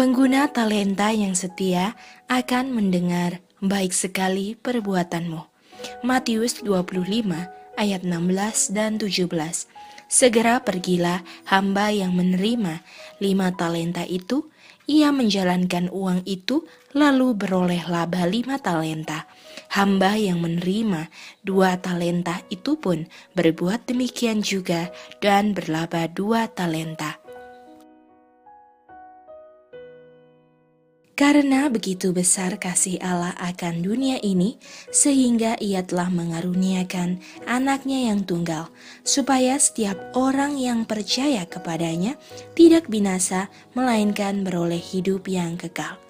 Pengguna talenta yang setia akan mendengar baik sekali perbuatanmu. Matius 25 ayat 16 dan 17. Segera pergilah hamba yang menerima 5 talenta itu, ia menjalankan uang itu lalu beroleh laba 5 talenta. Hamba yang menerima 2 talenta itu pun berbuat demikian juga dan berlaba 2 talenta. Karena begitu besar kasih Allah akan dunia ini, sehingga ia telah mengaruniakan anaknya yang tunggal, supaya setiap orang yang percaya kepadanya tidak binasa, melainkan beroleh hidup yang kekal.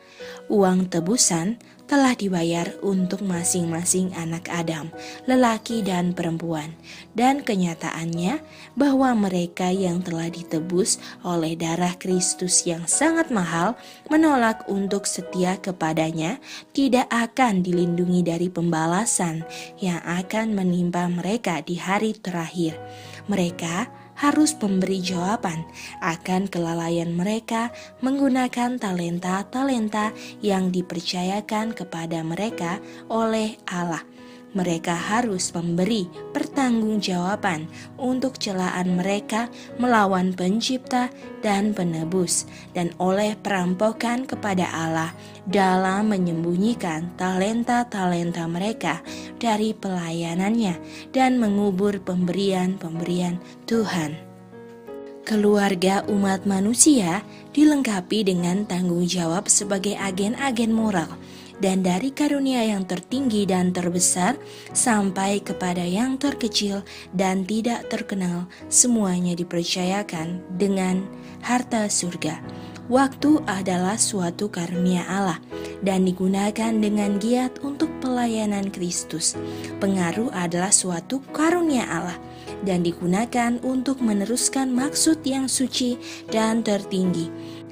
Uang tebusan telah dibayar untuk masing-masing anak Adam, lelaki dan perempuan, dan kenyataannya bahwa mereka yang telah ditebus oleh darah Kristus yang sangat mahal menolak untuk setia kepadanya tidak akan dilindungi dari pembalasan yang akan menimpa mereka di hari terakhir. Mereka harus memberi jawaban akan kelalaian mereka menggunakan talenta-talenta yang dipercayakan kepada mereka oleh Allah. Mereka harus memberi pertanggungjawaban untuk celaan mereka melawan Pencipta dan Penebus, dan oleh perampokan kepada Allah dalam menyembunyikan talenta-talenta mereka dari pelayanannya dan mengubur pemberian-pemberian Tuhan. Keluarga umat manusia dilengkapi dengan tanggung jawab sebagai agen-agen moral, dan dari karunia yang tertinggi dan terbesar sampai kepada yang terkecil dan tidak terkenal, semuanya dipercayakan dengan harta surga. Waktu adalah suatu karunia Allah dan digunakan dengan giat untuk pelayanan Kristus. Pengaruh adalah suatu karunia Allah dan digunakan untuk meneruskan maksud yang suci dan tertinggi.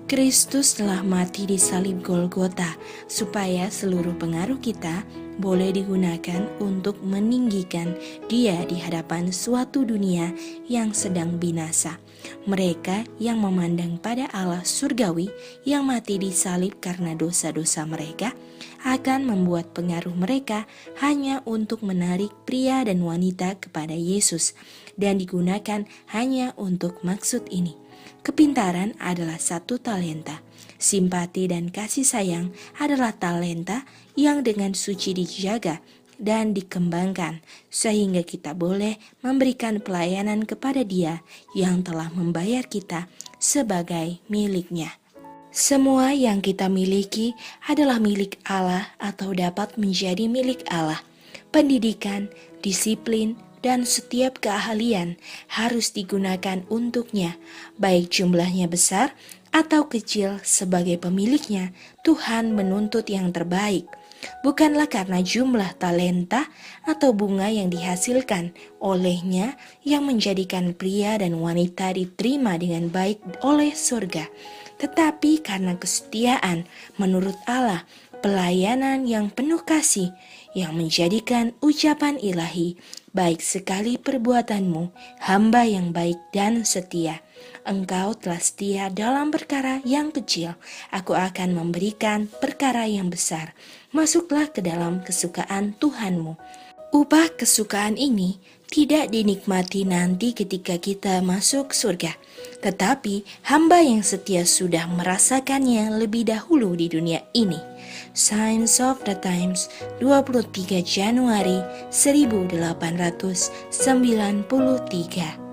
Kristus telah mati di salib Golgota supaya seluruh pengaruh kita boleh digunakan untuk meninggikan Dia di hadapan suatu dunia yang sedang binasa. Mereka yang memandang pada Allah surgawi yang mati di salib karena dosa-dosa mereka akan membuat pengaruh mereka hanya untuk menarik pria dan wanita kepada Yesus dan digunakan hanya untuk maksud ini. Kepintaran adalah 1 talenta. Simpati dan kasih sayang adalah talenta yang dengan suci dijaga dan dikembangkan, sehingga kita boleh memberikan pelayanan kepada Dia yang telah membayar kita sebagai miliknya. Semua yang kita miliki adalah milik Allah atau dapat menjadi milik Allah. Pendidikan, disiplin, dan setiap keahlian harus digunakan untuknya, baik jumlahnya besar atau kecil. Sebagai pemiliknya, Tuhan menuntut yang terbaik. Bukanlah karena jumlah talenta atau bunga yang dihasilkan olehnya yang menjadikan pria dan wanita diterima dengan baik oleh surga, tetapi karena kesetiaan menurut Allah, pelayanan yang penuh kasih yang menjadikan ucapan ilahi, baik sekali perbuatanmu, hamba yang baik dan setia. Engkau telah setia dalam perkara yang kecil, aku akan memberikan perkara yang besar. Masuklah ke dalam kesukaan Tuhanmu. Upah kesukaan ini tidak dinikmati nanti ketika kita masuk surga, tetapi hamba yang setia sudah merasakannya lebih dahulu di dunia ini. Signs of the Times, 23 Januari 1893.